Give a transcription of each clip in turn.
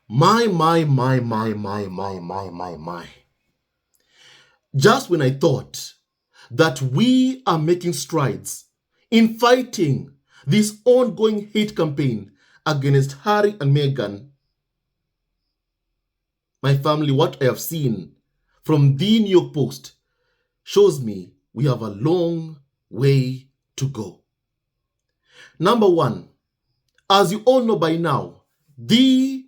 My. Just when I thought that we are making strides in fighting this ongoing hate campaign against Harry and Meghan, my family, what I have seen from the New York Post shows me we have a long way to go. Number one, as you all know by now, the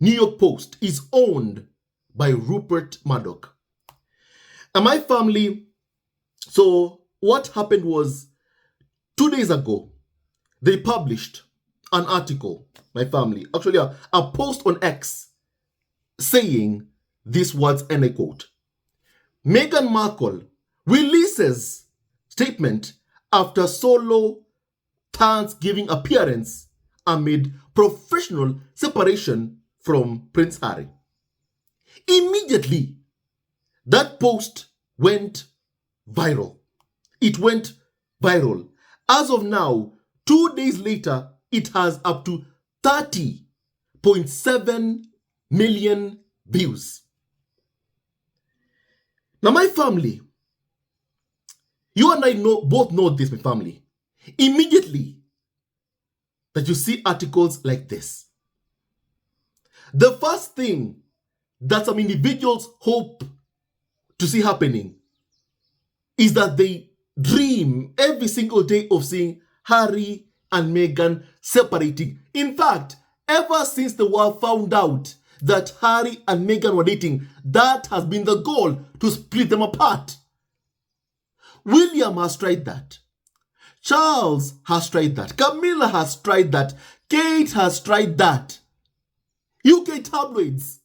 New York Post is owned by Rupert Murdoch. And my family, so what happened was 2 days ago, they published an article, my family, actually a post on X saying these words, and I quote, Meghan Markle releases statement after solo Thanksgiving appearance amid professional separation from Prince Harry. Immediately, that post went viral. It went viral. As of now, 2 days later, it has up to 30.7 million views. Now, my family, you and I both know this, my family. Immediately that you see articles like this, the first thing that some individuals hope to see happening is that they dream every single day of seeing Harry and Meghan separating. In fact, ever since the world found out that Harry and Meghan were dating, that has been the goal, to split them apart. William has tried that. Charles has tried that. Camilla has tried that. Kate has tried that. UK tabloids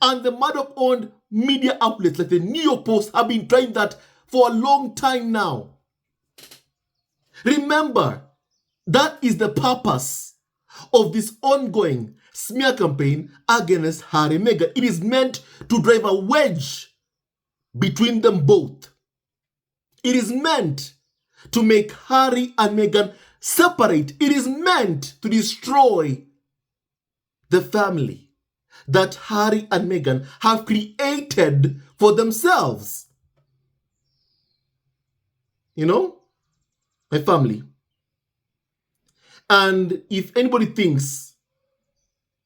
and the Murdoch-owned media outlets like the New York Post have been trying that for a long time now. Remember, that is the purpose of this ongoing smear campaign against Harry and Meghan. It is meant to drive a wedge between them both. It is meant to make Harry and Meghan separate. It is meant to destroy the family that Harry and Meghan have created for themselves. You know, my family. And if anybody thinks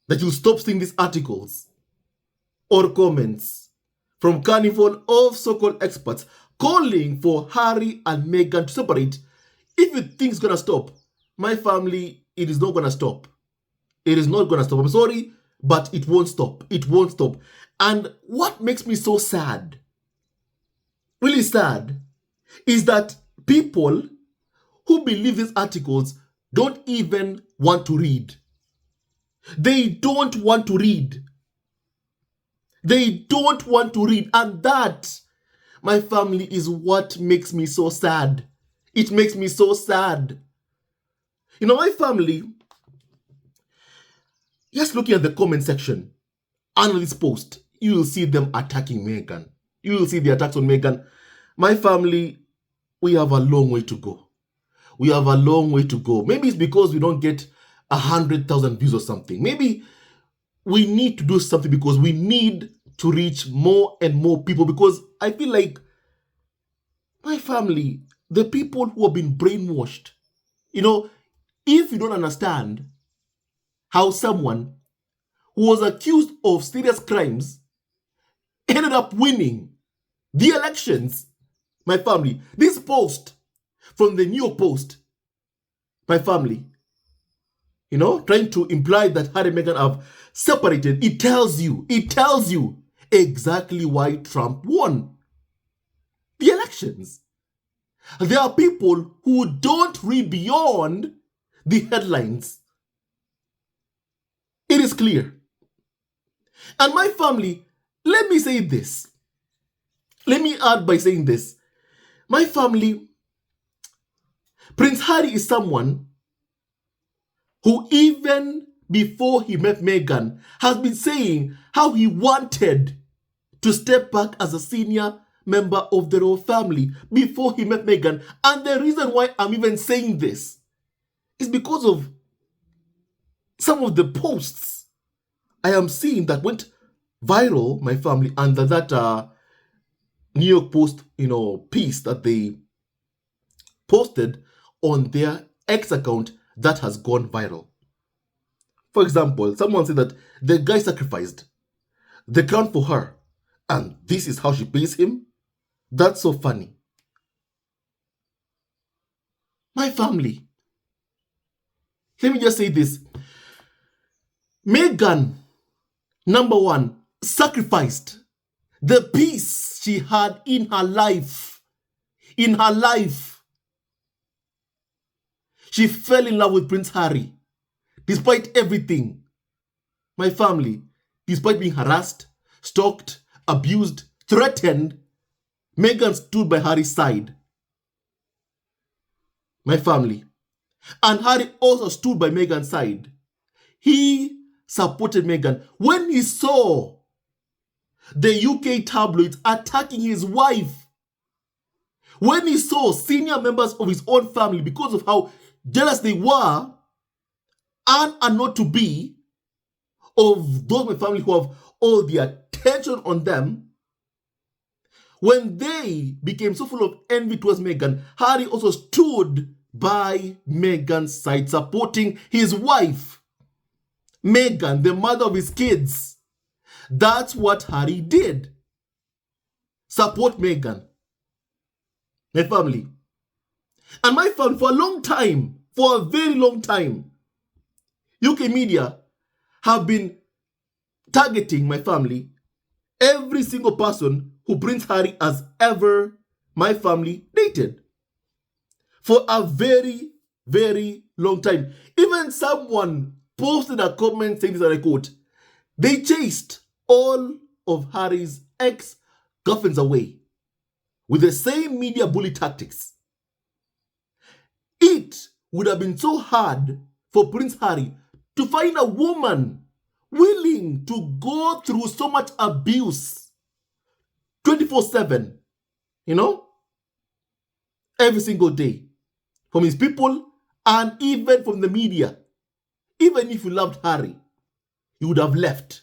that you stop seeing these articles or comments from carnival of so-called experts calling for Harry and Meghan to separate, if you think it's going to stop, my family, it is not going to stop. It is not going to stop. I'm sorry, but it won't stop. It won't stop. And what makes me so sad, really sad, is that people who believe these articles don't even want to read. They don't want to read. They don't want to read. And that, my family, is what makes me so sad. It makes me so sad. You know, my family, just looking at the comment section under this post, you will see them attacking Meghan. You will see the attacks on Meghan. My family, we have a long way to go. We have a long way to go. Maybe it's because we don't get 100,000 views or something. Maybe we need to do something because we need to reach more and more people, because I feel like my family, the people who have been brainwashed, you know, if you don't understand how someone who was accused of serious crimes ended up winning the elections, my family, this post from the New York Post, my family, you know, trying to imply that Harry and Meghan have separated, it tells you exactly why Trump won the elections. There are people who don't read beyond the headlines. It is clear. And my family, let me say this. Let me add by saying this. My family, Prince Harry is someone who, even before he met Meghan, has been saying how he wanted to step back as a senior member of the royal family before he met Meghan. And the reason why I'm even saying this is because of some of the posts I am seeing that went viral, my family, under that New York Post, piece that they posted on their X account that has gone viral. For example, someone said that the guy sacrificed the crown for her, and this is how she pays him. That's so funny. My family, let me just say this. Meghan, number one, sacrificed the peace she had in her life. In her life. She fell in love with Prince Harry, despite everything. My family, despite being harassed, stalked, abused, threatened, Meghan stood by Harry's side. My family. And Harry also stood by Meghan's side. He supported Meghan when he saw the UK tabloids attacking his wife. When he saw senior members of his own family, because of how jealous they were and are not to be of those in my family who have all the attention on them, when they became so full of envy towards Meghan, Harry also stood by Meghan's side, supporting his wife, Meghan, the mother of his kids. That's what Harry did. Support Meghan. My family. And my family, for a long time, for a very long time, UK media have been targeting my family, every single person who Prince Harry has ever, my family, dated. For a very, very long time. Even someone posted a comment saying this, and I quote, they chased all of Harry's ex-girlfriends away with the same media bully tactics. It would have been so hard for Prince Harry to find a woman willing to go through so much abuse 24/7, every single day, from his people and even from the media. Even if you loved Harry, you would have left.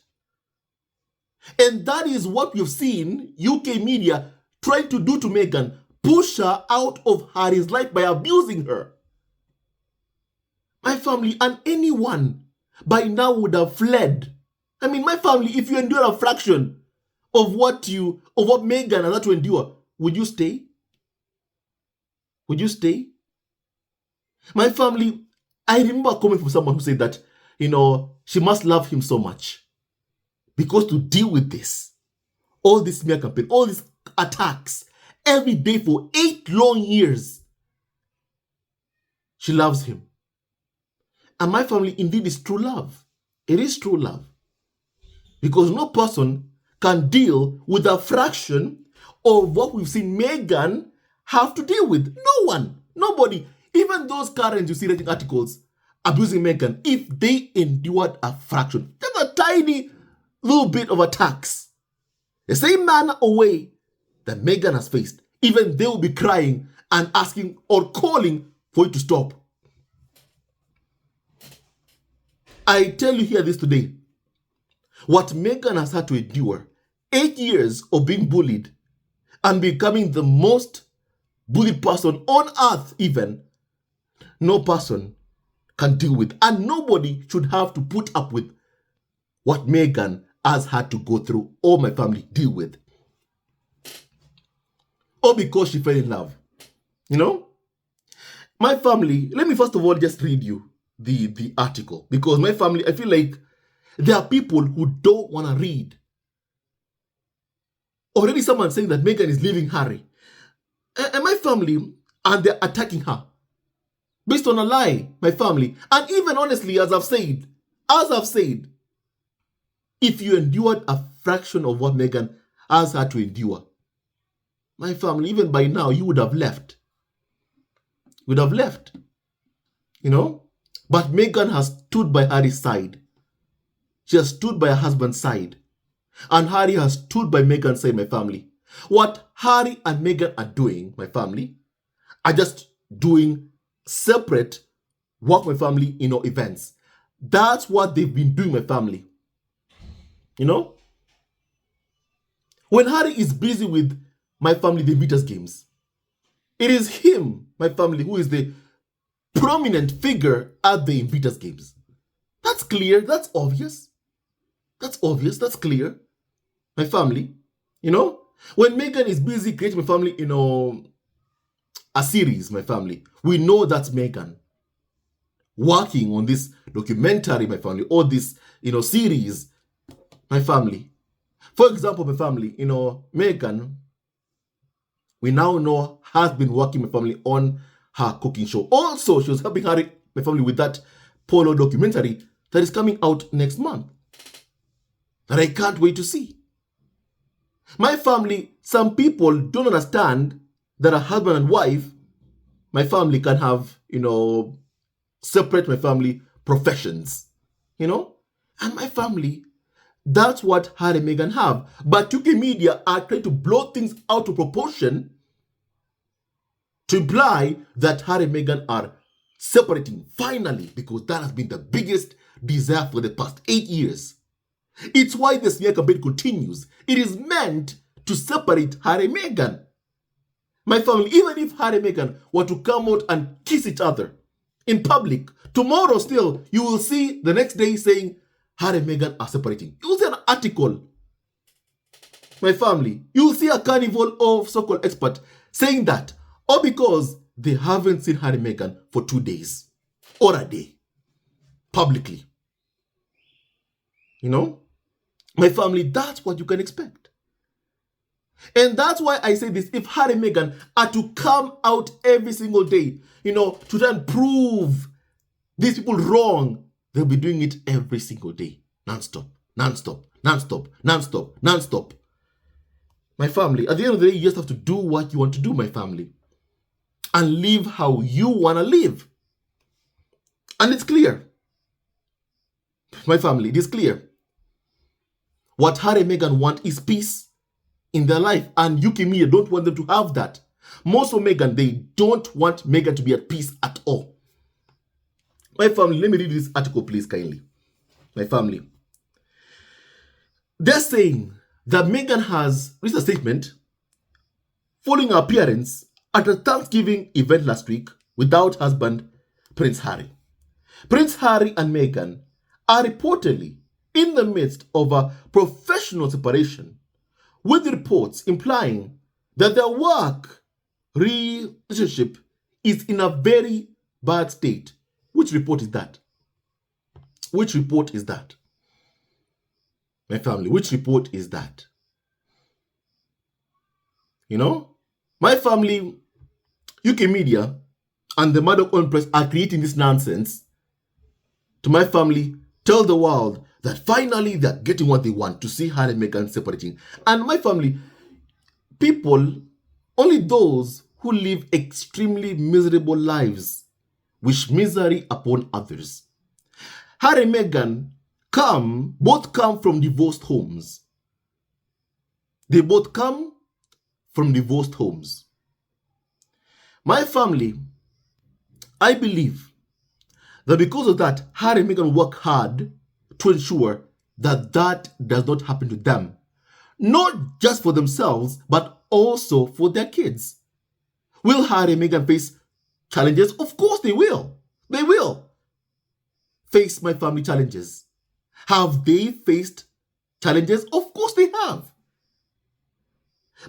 And that is what we've seen UK media trying to do to Meghan, push her out of Harry's life by abusing her. My family, and anyone by now would have fled. I mean, my family, if you endure a fraction of what Meghan has had to endure, would you stay? Would you stay? My family, I remember a comment from someone who said that, she must love him so much. Because to deal with this, all this smear campaign, all these attacks, every day for 8 long years, she loves him. And my family, indeed, is true love. It is true love. Because no person can deal with a fraction of what we've seen Meghan have to deal with. No one. Nobody. Even those Karens you see writing articles abusing Meghan, if they endured a fraction, just a tiny little bit of attacks, the same manner or way that Meghan has faced, even they will be crying and asking or calling for it to stop. I tell you here this today, what Meghan has had to endure, 8 years of being bullied and becoming the most bullied person on earth even, no person can deal with. And nobody should have to put up with what Meghan has had to go through or my family deal with. Or because she fell in love. My family, let me first of all just read you the article. Because my family, I feel like there are people who don't want to read. Already someone saying that Meghan is leaving Harry. And my family, and they're attacking her. Based on a lie, my family. And even honestly, as I've said, if you endured a fraction of what Meghan has had to endure, my family, even by now, you would have left. But Meghan has stood by Harry's side. She has stood by her husband's side. And Harry has stood by Meghan's side, my family. What Harry and Meghan are doing, my family, are just doing separate work, my family, events. That's what they've been doing, my family. You know, when Harry is busy with my family, the Invictus Games, it is him, my family, who is the prominent figure at the Invictus Games. That's clear. That's obvious. That's obvious. That's clear. My family, you know, when Meghan is busy creating my family, a series, my family, we know that's Meghan working on this documentary, my family, or this, series, my family. For example, my family, Meghan, we now know, has been working, my family, on her cooking show. Also, she was helping Harry, my family, with that polo documentary that is coming out next month that I can't wait to see. My family, some people don't understand that a husband and wife, my family, can have, separate, my family, professions, and my family, that's what Harry and Meghan have. But UK media are trying to blow things out of proportion to imply that Harry and Meghan are separating finally, because that has been the biggest desire for the past 8 years. It's why the smear campaign continues. It is meant to separate Harry and Meghan. My family, even if Harry and Meghan were to come out and kiss each other in public, tomorrow still, you will see the next day saying Harry and Meghan are separating. You will see an article, my family. You will see a carnival of so-called experts saying that, or because they haven't seen Harry and Meghan for 2 days or a day, publicly. My family, that's what you can expect. And that's why I say this. If Harry and Meghan are to come out every single day, to try and prove these people wrong, they'll be doing it every single day. Non-stop, non-stop, non-stop, non-stop, non-stop. My family, at the end of the day, you just have to do what you want to do, my family. And live how you want to live. And it's clear. My family, it is clear. What Harry and Meghan want is peace in their life, and UK media don't want them to have that. Most of Meghan, they don't want Meghan to be at peace at all. My family, let me read this article, please, kindly. My family. They're saying that Meghan has released a statement following her appearance at a Thanksgiving event last week without husband Prince Harry. Prince Harry and Meghan are reportedly in the midst of a professional separation, with reports implying that their work relationship is in a very bad state. Which report is that? Which report is that? My family, which report is that? My family, UK media, and the Murdoch own press are creating this nonsense to my family tell the world that finally they're getting what they want, to see Harry and Meghan separating. And my family, people, only those who live extremely miserable lives wish misery upon others. Harry and Meghan both come from divorced homes. They both come from divorced homes. My family, I believe that because of that, Harry and Meghan work hard to ensure that that does not happen to them. Not just for themselves, but also for their kids. Will Harry and Meghan face challenges? Of course they will. They will face, my family, challenges. Have they faced challenges? Of course they have.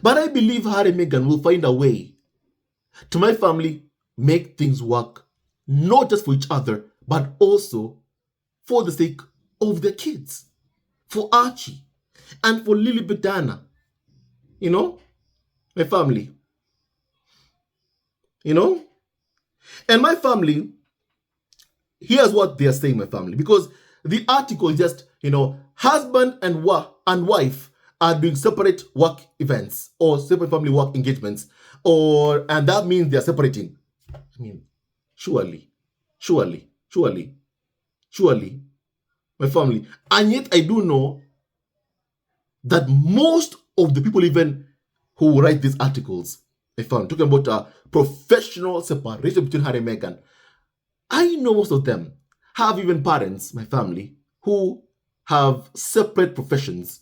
But I believe Harry and Meghan will find a way to, my family, make things work, not just for each other, but also for the sake of their kids, for Archie, and for Lily Diana. My family. And my family, here's what they're saying, my family, because the article is just, husband and wife are doing separate work events or separate family work engagements, and that means they're separating. I mean, surely, my family. And yet I do know that most of the people even who write these articles, I found, talking about a professional separation between Harry and Meghan, I know most of them have even parents, my family, who have separate professions,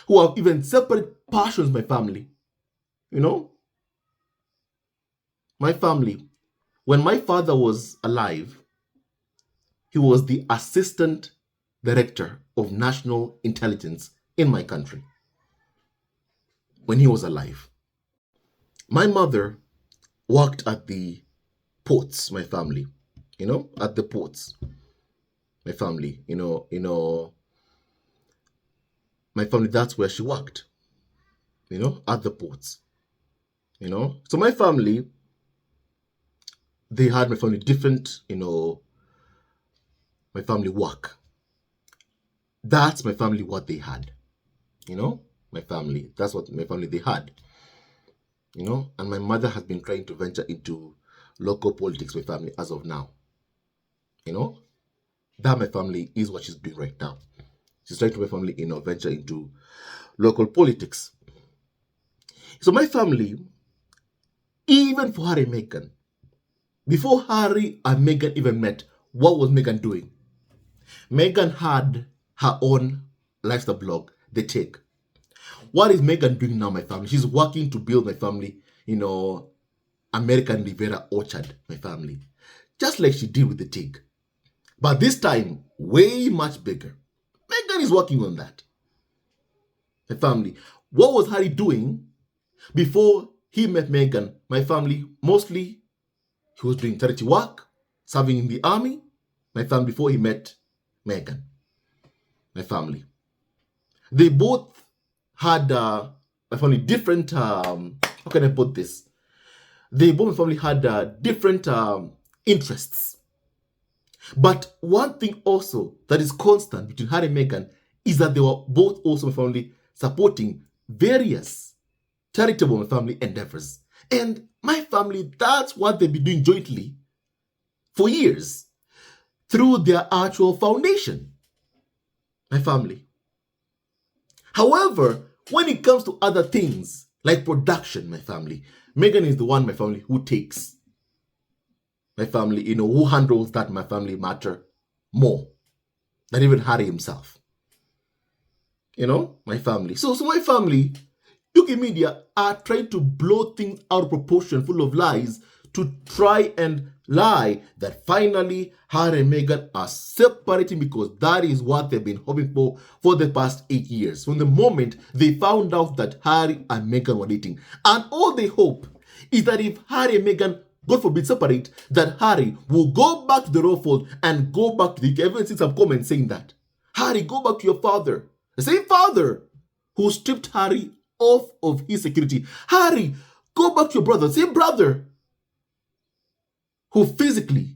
who have even separate passions, my family. You know, my family, when my father was alive, he was the assistant director of national intelligence in my country when he was alive. My mother worked at the ports, my family, at the ports, my family, my family, that's where she worked, at the ports, So my family, they had my family different, my family work. That's my family, what they had, my family, that's what my family, they had, and my mother has been trying to venture into local politics, my family, as of now, that my family is what she's doing right now. She's trying to, my family, venture into local politics. So my family, even for Harry and Meghan, before Harry and Meghan even met, what was Meghan doing? Meghan had her own lifestyle blog, The Take. What is Meghan doing now, my family? She's working to build, my family, American Riviera Orchard, my family. Just like she did with The Take. But this time, way much bigger. Meghan is working on that. My family. What was Harry doing before he met Meghan? My family, mostly, he was doing charity work, serving in the army. My family, before he met Meghan. My family. They both had, my family, different, how can I put this? They both, my family, had different interests. But one thing also that is constant between Harry and Meghan is that they were both also, my family, supporting various charitable, my family, endeavors. And my family, that's what they've been doing jointly for years through their actual foundation. My family. However, when it comes to other things like production, my family, Meghan is the one, my family, who takes, my family, who handles that, my family, matter more than even Harry himself. My family. So my family, UK media are trying to blow things out of proportion, full of lies, to try and lie that finally Harry and Meghan are separating, because that is what they've been hoping for the past 8 years. From the moment they found out that Harry and Meghan were dating. And all they hope is that if Harry and Meghan, God forbid, separate, that Harry will go back to the royal fold and go back to the... Everyone sees some comments saying that. Harry, go back to your father. The same father who stripped Harry off of his security. Harry, go back to your brother. Same brother who physically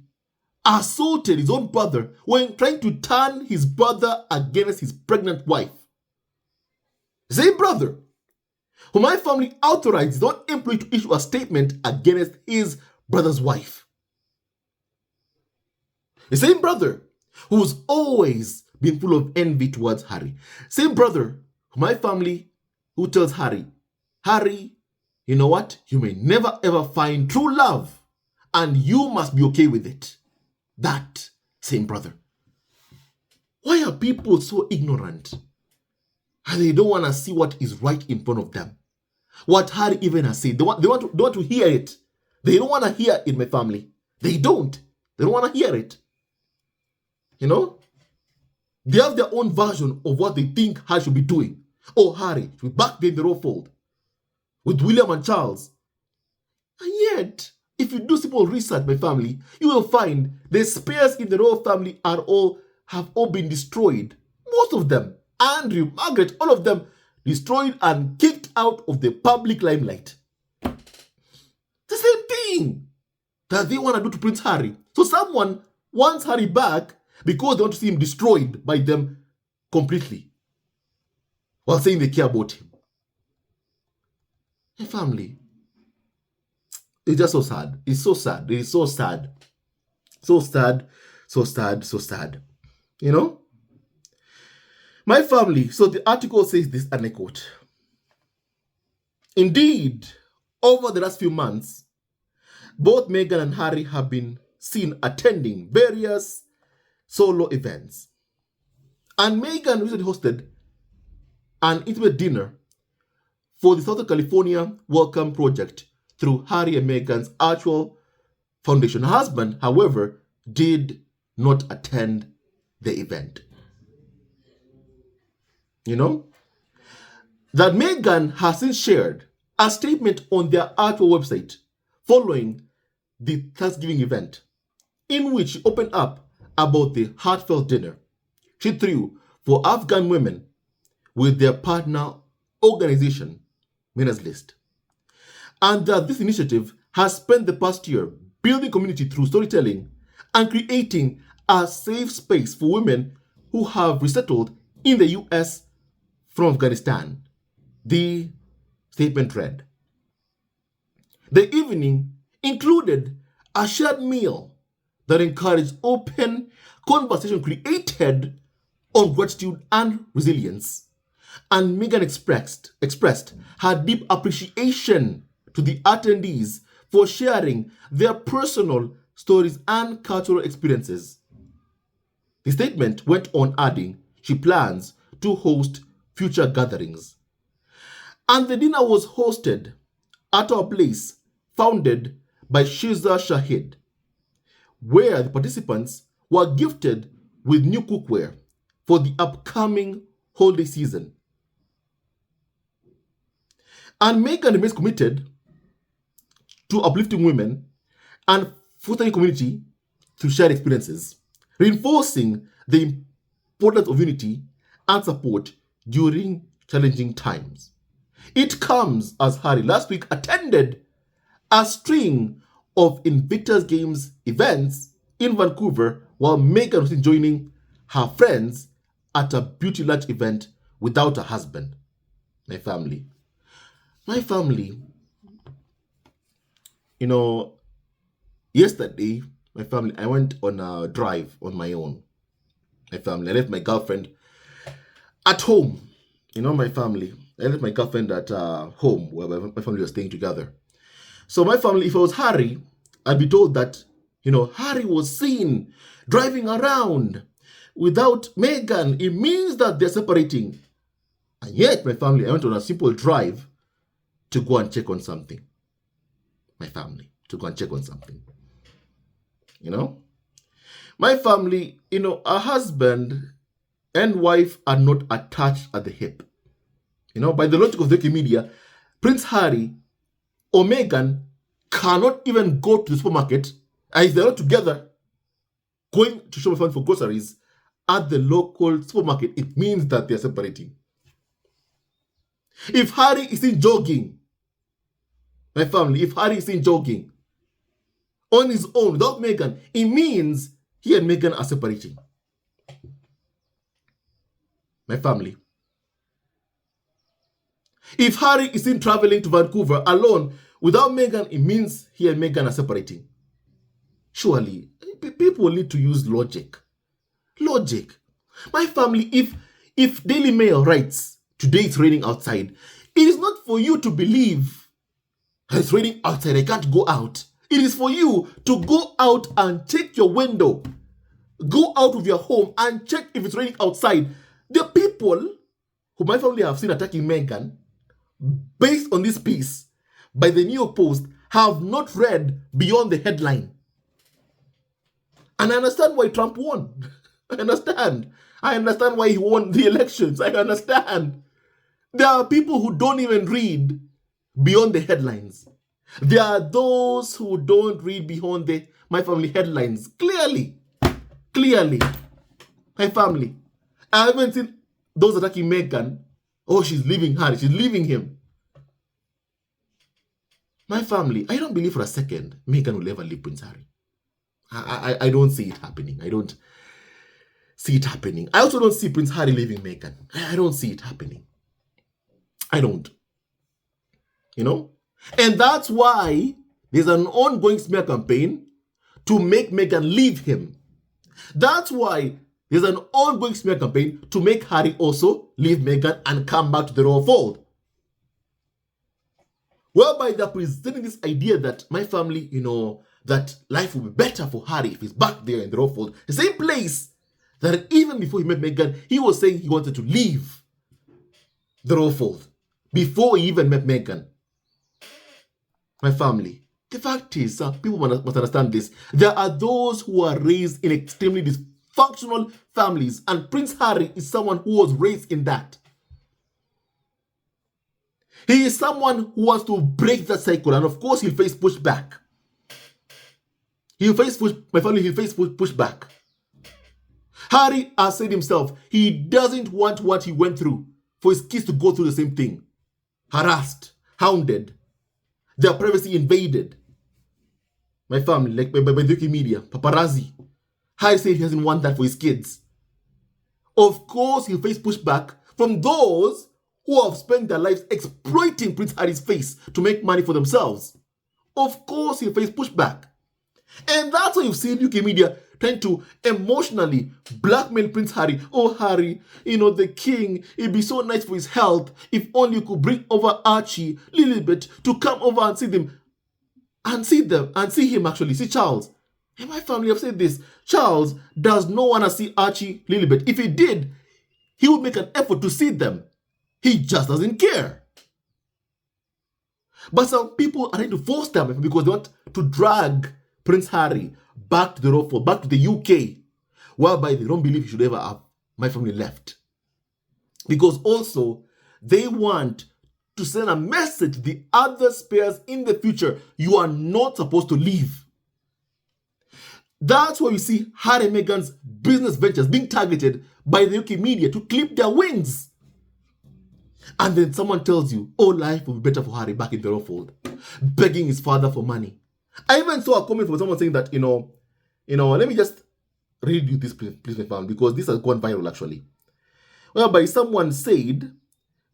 assaulted his own brother when trying to turn his brother against his pregnant wife. Same brother who my family authorized his own employee to issue a statement against his brother's wife. The same brother who's always been full of envy towards Harry. Same brother who my family, who tells Harry, Harry, you know what? You may never ever find true love, and you must be okay with it. That same brother. Why are people so ignorant? And they don't want to see what is right in front of them. What Harry even has said. They want to hear it. They don't want to hear it, my family. They don't. They don't want to hear it. They have their own version of what they think Harry should be doing. Oh, Harry should be back there in the royal fold with William and Charles. And yet, if you do simple research, my family, you will find the spears in the royal family have all been destroyed. Most of them. Andrew, Margaret, all of them destroyed and kicked out of the public limelight. The same thing that they want to do to Prince Harry. So someone wants Harry back because they want to see him destroyed by them completely, while saying they care about him. My family, it's just so sad. It's so sad. It is so sad. So sad, so sad, so sad. My family, so the article says this, and I quote, indeed, over the last few months, both Meghan and Harry have been seen attending various solo events And Meghan recently hosted an intimate dinner for the Southern California Welcome Project through Harry and Meghan's actual foundation. Her husband, however, did not attend the event. You know, that Meghan has since shared a statement on their actual website following the Thanksgiving event, in which she opened up about the heartfelt dinner she threw for Afghan women with their partner organization, Winners List. And that this initiative has spent the past year building community through storytelling and creating a safe space for women who have resettled in the US from Afghanistan, the statement read. The evening included a shared meal that encouraged open conversation created on gratitude and resilience. And Meghan expressed her deep appreciation to the attendees for sharing their personal stories and cultural experiences. The statement went on adding she plans to host future gatherings. And the dinner was hosted at a place founded by Shiza Shahid, where the participants were gifted with new cookware for the upcoming holiday season. And Meghan remains committed to uplifting women and fostering community through shared experiences, reinforcing the importance of unity and support during challenging times. It comes as Harry last week attended a string of Invictus Games events in Vancouver, while Meghan was joining her friends at a beauty lunch event without a husband. My family, yesterday, I went on a drive on my own. I left my girlfriend at home. I left my girlfriend at home where my family was staying together. So my family, if it was Harry, I'd be told that, Harry was seen driving around without Meghan. It means that they're separating. And yet, my family, I went on a simple drive to go and check on something. My family, to go and check on something. My family, a husband and wife are not attached at the hip. By the logic of the media, Prince Harry or Meghan cannot even go to the supermarket, and if they're not together going to shop for groceries at the local supermarket, it means that they're separating. If Harry is in jogging, my family, if Harry is in jogging on his own without Meghan, it means he and Meghan are separating. My family. If Harry is in traveling to Vancouver alone without Meghan, it means he and Meghan are separating. Surely, people need to use logic. Logic. My family, if Daily Mail writes, today it's raining outside, it is not for you to believe it's raining outside, I can't go out. It is for you to go out and check your window. Go out of your home and check if it's raining outside. The people who my family have seen attacking Meghan, based on this piece by the New York Post, have not read beyond the headline. And I understand why Trump won. I understand why he won the elections. I understand. There are people who don't even read beyond the headlines. There are those who don't read beyond my family headlines. Clearly. My family. I haven't seen those attacking Meghan. Oh, she's leaving Harry. She's leaving him. My family, I don't believe for a second Meghan will ever leave Prince Harry. I don't see it happening. I don't see it happening. I also don't see Prince Harry leaving Meghan. I don't see it happening. I don't. And that's why there's an ongoing smear campaign to make Meghan leave him. That's why there's an ongoing smear campaign to make Harry also leave Meghan and come back to the royal fold. Whereby they're presenting this idea that my family, that life will be better for Harry if he's back there in the royal fold. The same place that even before he met Meghan, he was saying he wanted to leave the royal fold before he even met Meghan. My family, the fact is, people must understand this. There are those who are raised in extremely dysfunctional families, and Prince Harry is someone who was raised in that. He is someone who wants to break that cycle, and of course he'll face pushback. He'll face pushback. Harry has said himself, he doesn't want what he went through for his kids to go through the same thing. Harassed, hounded, their privacy invaded. My family, like by the media, paparazzi. Harry said he doesn't want that for his kids. Of course, he'll face pushback from those who have spent their lives exploiting Prince Harry's face to make money for themselves. Of course, he'll face pushback. And that's why you've seen UK media trying to emotionally blackmail Prince Harry. Oh, Harry, the king, it'd be so nice for his health if only you could bring over Archie, Lilibet, to come over and see them. And see him actually, see Charles. And my family have said this. Charles does not want to see Archie, Lilibet. If he did, he would make an effort to see them. He just doesn't care. But some people are trying to force them because they want to drag Prince Harry back to the royal fold, back to the UK, whereby they don't believe he should ever have my family left. Because also, they want to send a message to the other spares in the future. You are not supposed to leave. That's why you see Harry and Meghan's business ventures being targeted by the UK media to clip their wings. And then someone tells you, oh, life will be better for Harry back in the royal fold, begging his father for money. I even saw a comment from someone saying that, let me just read you this, please, my family, because this has gone viral actually. Whereby someone said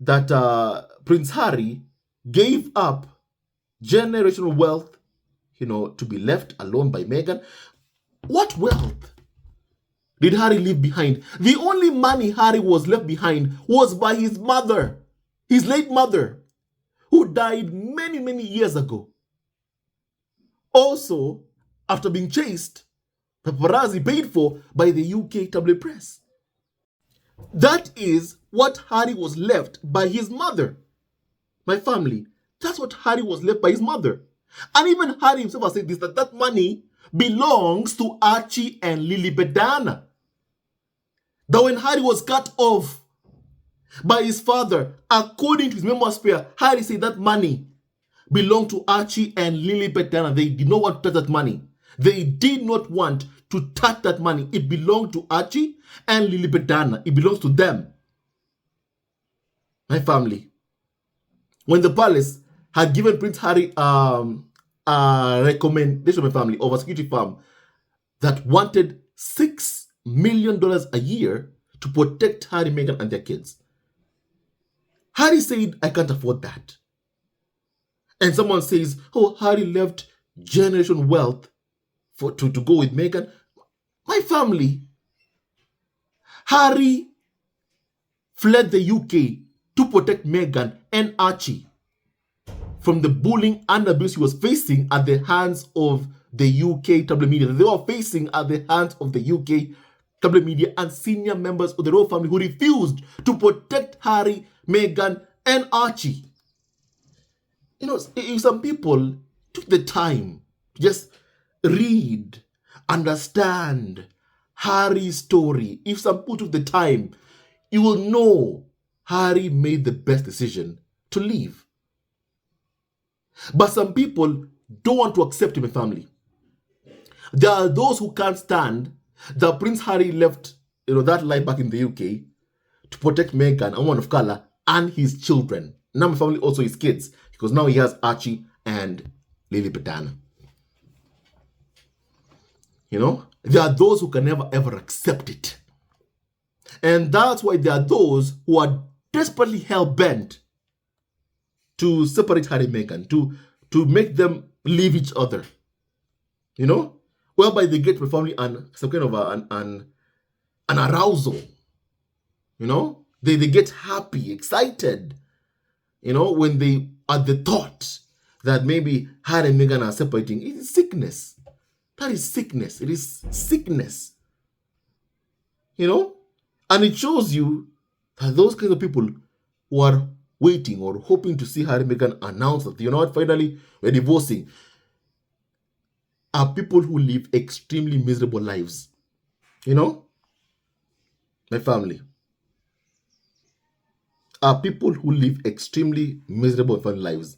that Prince Harry gave up generational wealth, to be left alone by Meghan. What wealth did Harry leave behind? The only money Harry was left behind was by his mother, his late mother, who died many, many years ago. Also, after being chased, paparazzi paid for by the UK tabloid press. That is what Harry was left by his mother. My family, that's what Harry was left by his mother. And even Harry himself has said this, that money belongs to Archie and Lilibet Diana. That when Harry was cut off by his father, according to his memoir spare, Harry said that money belonged to Archie and Lilibet Diana. They did not want to touch that money. They did not want to touch that money. It belonged to Archie and Lilibet Diana. It belongs to them. My family. When the palace had given Prince Harry a recommendation, my family, of a security firm that wanted $6 million a year to protect Harry, Meghan, and their kids, Harry said, I can't afford that. And someone says, oh, Harry left generation wealth to go with Meghan. My family, Harry fled the UK to protect Meghan and Archie from the bullying and abuse he was facing at the hands of the UK tabloid media. They were facing at the hands of the UK tabloid media and senior members of the royal family who refused to protect Harry, Meghan, and Archie. If some people took the time to just read, understand Harry's story, if some people took the time, you will know Harry made the best decision to leave. But some people don't want to accept him in family. There are those who can't stand that Prince Harry left, that life back in the UK to protect Meghan, a woman of color, and his children. Now my family, also his kids, because now he has Archie and Lilibet Diana. There are those who can never ever accept it. And that's why there are those who are desperately hell-bent to separate Harry and Meghan, to make them leave each other. Whereby they get my family some kind of an arousal. They get happy, excited, when they at the thought that maybe Harry and Meghan are separating. It is sickness. That is sickness. It is sickness. you know? And it shows you that those kinds of people who are waiting or hoping to see Harry and Meghan announce that, you know what, finally, we're divorcing, are people who live extremely miserable lives. You know? My family. Are people who live extremely miserable lives.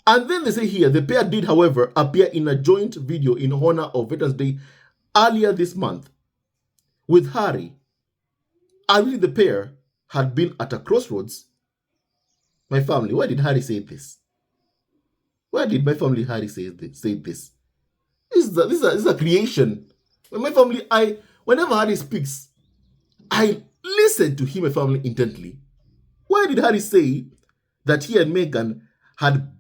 And then they say here, the pair did, however, appear in a joint video in honor of Veterans Day earlier this month with Harry. Arguably, the pair had been at a crossroads. My family, why did Harry say this? Why did my family Harry say this? This is a creation. My family, whenever Harry speaks, I listen to him, my family, intently. Why did Harry say that he and Meghan had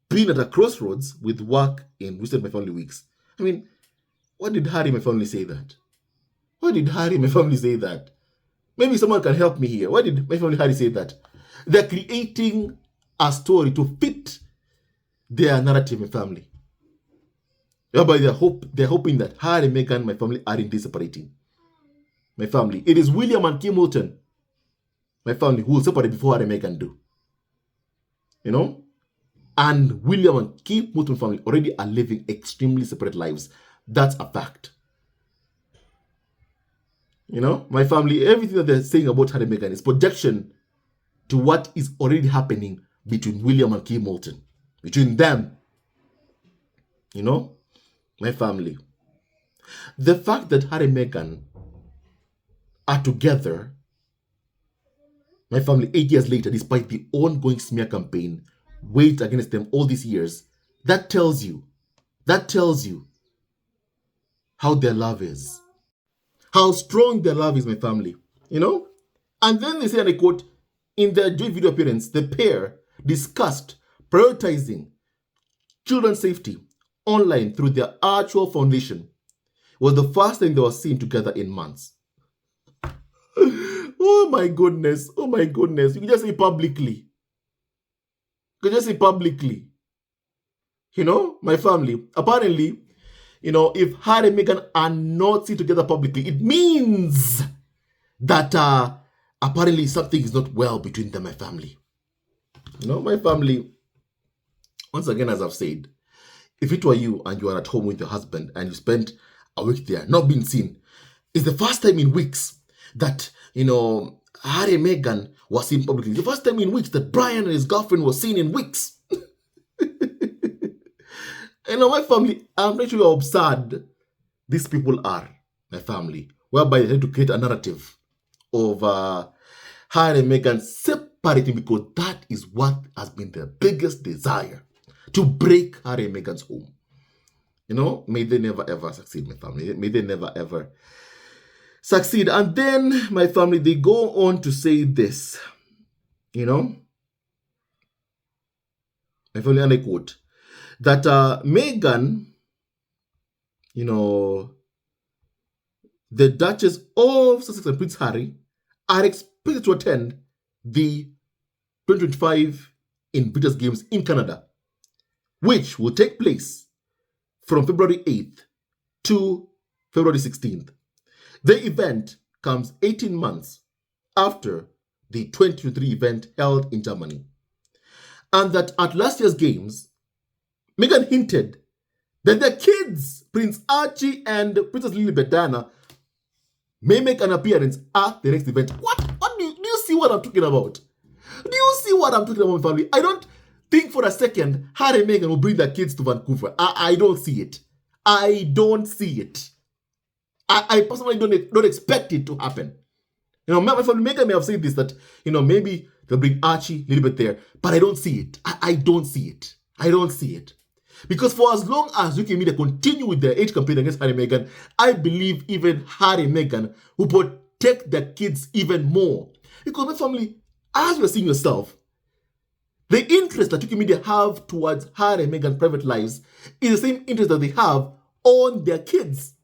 been at a crossroads with work in recent my family weeks? I mean, why did Harry, my family, say that? Why did Harry, my family, say that? Maybe someone can help me here. Why did my family Harry say that? They're creating a story to fit their narrative, my family. Whereby they're hoping that Harry and Meghan, my family, are indeed separating. My family. It is William and Kim Moulton, my family, who will separate before Harry and Meghan do. You know? And William and Kim Moulton family already are living extremely separate lives. That's a fact. You know, my family, everything that they're saying about Harry and Meghan is projection to what is already happening between William and Kim Moulton. Between them. You know, my family. The fact that Harry and Meghan are together, my family, 8 years later, despite the ongoing smear campaign waged against them all these years, that tells you how their love is. How strong their love is, my family. You know? And then they say, and I quote, in their joint video appearance, the pair discussed prioritizing children's safety online through their actual foundation. It was the first time they were seen together in months. Oh my goodness. Oh my goodness. You can just say publicly. You can just say publicly. You know, my family. Apparently, you know, if Harry and Meghan are not seen together publicly, it means that apparently something is not well between them, my family. You know, my family, once again, as I've said, if it were you and you are at home with your husband and you spent a week there not being seen, it's the first time in weeks that, you know, Harry and Meghan were seen publicly. The first time in weeks that Brian and his girlfriend were seen in weeks. You know, my family, I'm not sure how absurd these people are, my family, whereby they try to create a narrative of Harry and Meghan separating because that is what has been their biggest desire, to break Harry and Meghan's home. You know, may they never ever succeed, my family. May they never ever succeed. And then, my family, they go on to say this, you know, my family, and I quote, that Meghan, you know, the Duchess of Sussex and Prince Harry are expected to attend the 2025 Invictus Games in Canada, which will take place from February 8th to February 16th. The event comes 18 months after the 2023 event held in Germany. And that at last year's games, Meghan hinted that their kids, Prince Archie and Princess Lilibet Diana, may make an appearance at the next event. What do you see what I'm talking about? Do you see what I'm talking about, family? I don't think for a second Harry and Meghan will bring their kids to Vancouver. I don't see it. I don't see it. I personally don't expect it to happen. You know, my family, Meghan may have said this, that, you know, maybe they'll bring Archie a little bit there, but I don't see it. I don't see it. I don't see it. Because for as long as UK media continue with their hate campaign against Harry and Meghan, I believe even Harry and Meghan will protect their kids even more. Because my family, as you're seeing yourself, the interest that UK media have towards Harry and Meghan's private lives is the same interest that they have on their kids.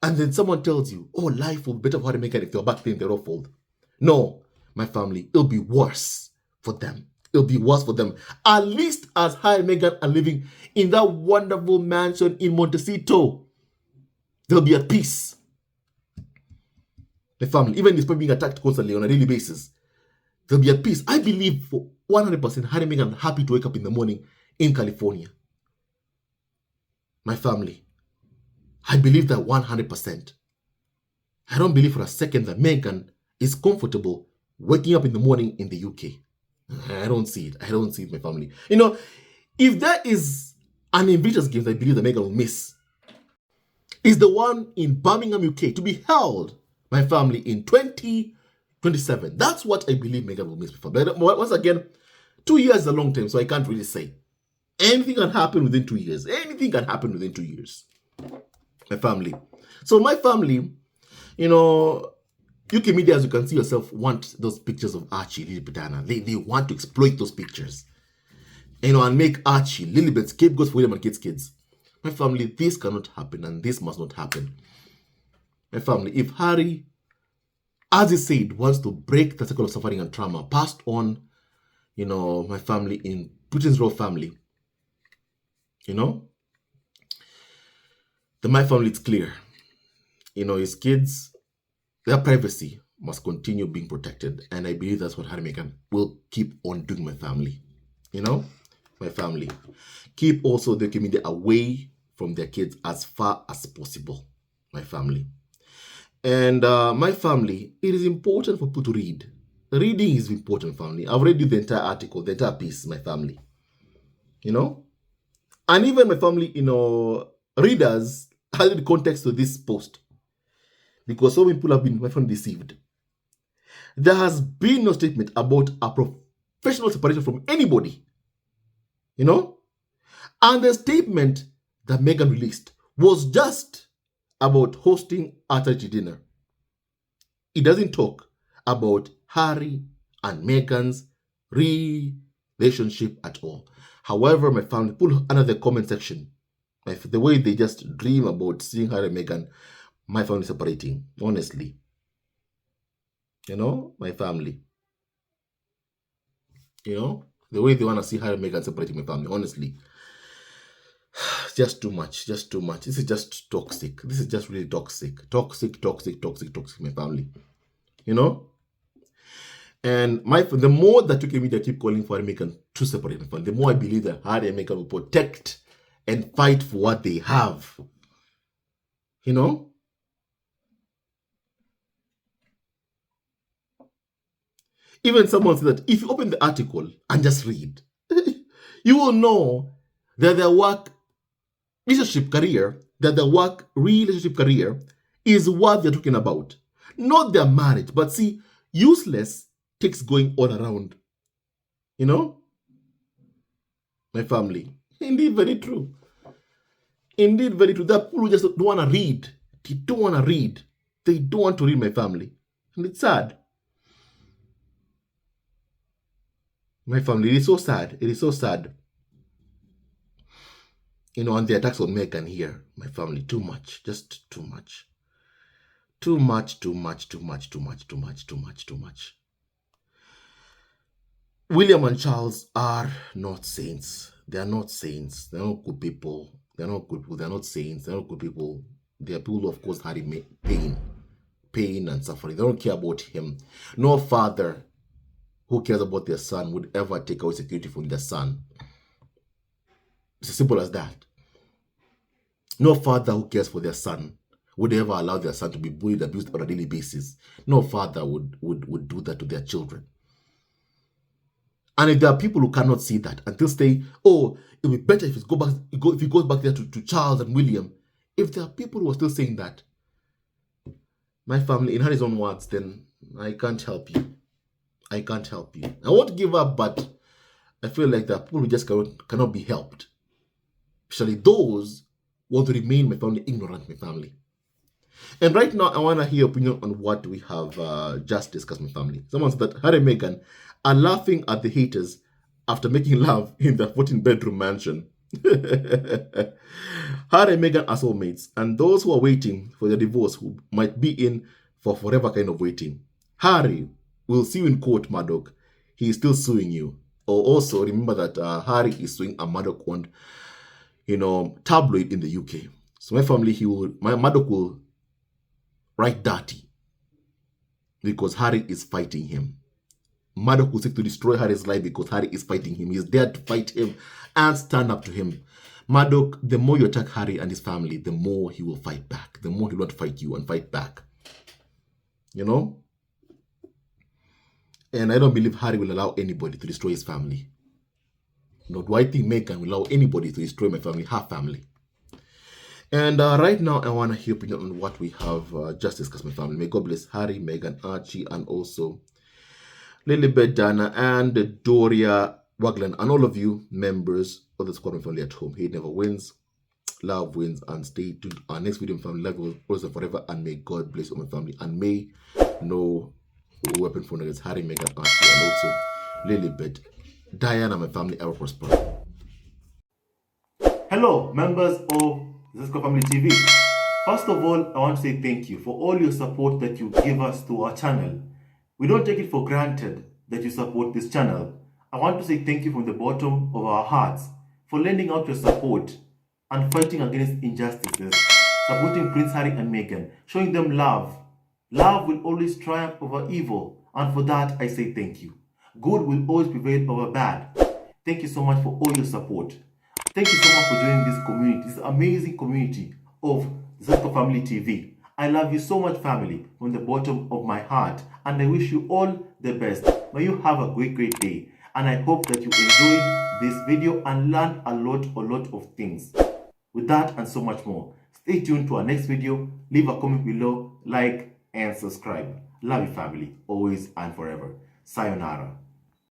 And then someone tells you, oh, life will be better for Harry and Meghan if they're back there in their own fold. No, my family, it'll be worse for them. It'll be worse for them. At least as Harry and Meghan are living in that wonderful mansion in Montecito, they'll be at peace. My family, even despite being attacked constantly on a daily basis, there'll be a peace. I believe for 100% Harry and Meghan are happy to wake up in the morning in California. My family, I believe that 100%. I don't believe for a second that Meghan is comfortable waking up in the morning in the UK. I don't see it. I don't see it, my family. You know, if there is an Invictus Games I believe that Meghan will miss, is the one in Birmingham, UK, to be held, my family, in 2027. That's what I believe Meghan will miss. But once again, 2 years is a long time, so I can't really say. Anything can happen within 2 years. Anything can happen within 2 years. My family. So my family, you know, UK media, as you can see yourself, want those pictures of Archie, Lilibet, Diana. They want to exploit those pictures, you know, and make Archie, Lilibet, scapegoats for William and Kate's kids. My family, this cannot happen, and this must not happen. My family, if Harry, as he said, wants to break the cycle of suffering and trauma passed on, you know, my family in Britain's royal family, you know, then my family, it's clear. You know, his kids, their privacy must continue being protected. And I believe that's what Harry and Meghan will keep on doing, my family. You know, my family. Keep also the media away from their kids as far as possible, my family. And my family, it is important for people to read. Reading is important, family. I've read you the entire article, the entire piece, my family. You know? And even my family, you know, readers added context to this post, because so many people have been, my friend, deceived. There has been no statement about a professional separation from anybody, you know? And the statement that Meghan released was just about hosting a charity dinner. It doesn't talk about Harry and Meghan's relationship at all. However, my family, put under the comment section, the way they just dream about seeing Harry and Meghan, my family separating, honestly. You know, my family. You know, the way they want to see Harry and Meghan separating, my family, honestly. Just too much, just too much. This is just toxic. This is just really toxic. Toxic, my family. You know? And the more that UK media keep calling for Harry and Meghan to separate, my family, the more I believe that Harry and Meghan will protect and fight for what they have. You know? Even someone said that if you open the article and just read, you will know that their relationship career is what they're talking about. Not their marriage, but see, useless takes going all around. You know? My family. Indeed, very true. Indeed, very true. There are people who just don't want to read. They don't want to read. They don't want to read, my family. And it's sad. My family, it is so sad. It is so sad. You know, and the attacks on Meghan here, my family, too much. Just too much. Too much. William and Charles are not saints. They are not saints. They're not good people. They're not good people. They're not saints. They're not good people. They are people who, of course, had pain and suffering. They don't care about him. No father who cares about their son would ever take away security from their son. It's as simple as that. No father who cares for their son would ever allow their son to be bullied, abused on a daily basis. No father would do that to their children. And if there are people who cannot see that and still say, oh, it would be better if he goes back there to Charles and William. If there are people who are still saying that, my family, in Harry's own words, then I can't help you. I can't help you. I won't give up, but I feel like there are people who just cannot be helped. Especially those who want to remain, my family, ignorant, my family. And right now, I want to hear your opinion on what we have just discussed, my family. Someone said that Harry and Meghan are laughing at the haters after making love in their 14-bedroom mansion. Harry and Meghan are soulmates, and those who are waiting for their divorce who might be in for forever kind of waiting. Harry will see you in court, Murdoch. He is still suing you. Or also remember that Harry is suing a Murdoch-owned, tabloid in the UK. So my family, Murdoch will write dirty because Harry is fighting him. Murdoch will seek to destroy Harry's life because Harry is fighting him. He is there to fight him and stand up to him. Murdoch, the more you attack Harry and his family, the more he will fight back. The more he will not fight you and fight back. You know? And I don't believe Harry will allow anybody to destroy his family. Nor do I think Meghan will allow anybody to destroy my family, her family. And right now, I want to hear opinion on what we have just discussed, my family. May God bless Harry, Meghan, Archie, and also Lilibet, Dana, and Doria Wagland, and all of you members of the Squad family at home. Hate never wins, love wins, and stay tuned. Our next video, family, love will always and forever, and may God bless all my family, and may no weapon formed against Harry, Meghan, Archie, and also Lilibet, Diana, my family, ever prosper. Hello, members of the Squad Family TV. First of all, I want to say thank you for all your support that you give us to our channel. We don't take it for granted that you support this channel. I want to say thank you from the bottom of our hearts for lending out your support and fighting against injustices, supporting Prince Harry and Meghan, showing them love. Love will always triumph over evil, and for that I say thank you. Good will always prevail over bad. Thank you so much for all your support. Thank you so much for joining this community, this amazing community of Zesco Family TV. I love you so much, family, from the bottom of my heart, and I wish you all the best. May you have a great day, and I hope that you enjoyed this video and learned a lot of things. With that and so much more, stay tuned to our next video. Leave a comment below, like, and subscribe. Love you, family, always and forever. Sayonara.